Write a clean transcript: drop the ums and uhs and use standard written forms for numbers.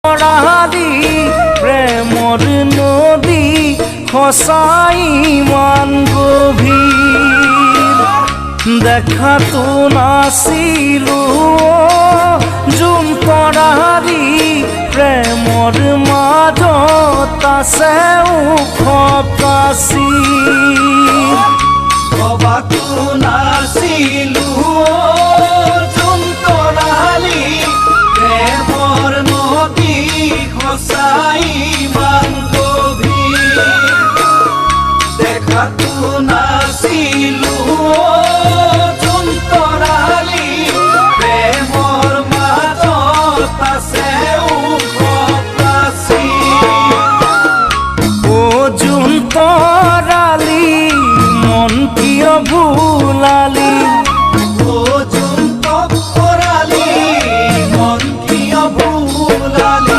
পৰাৰী প্ৰেমৰ নদী সঁচাই ইমান গভীৰ দেখাতো নাছিলো জোন পৰাৰী প্ৰেমৰ মাজত আছে ওখ কাচি ভবাতো নাছিলো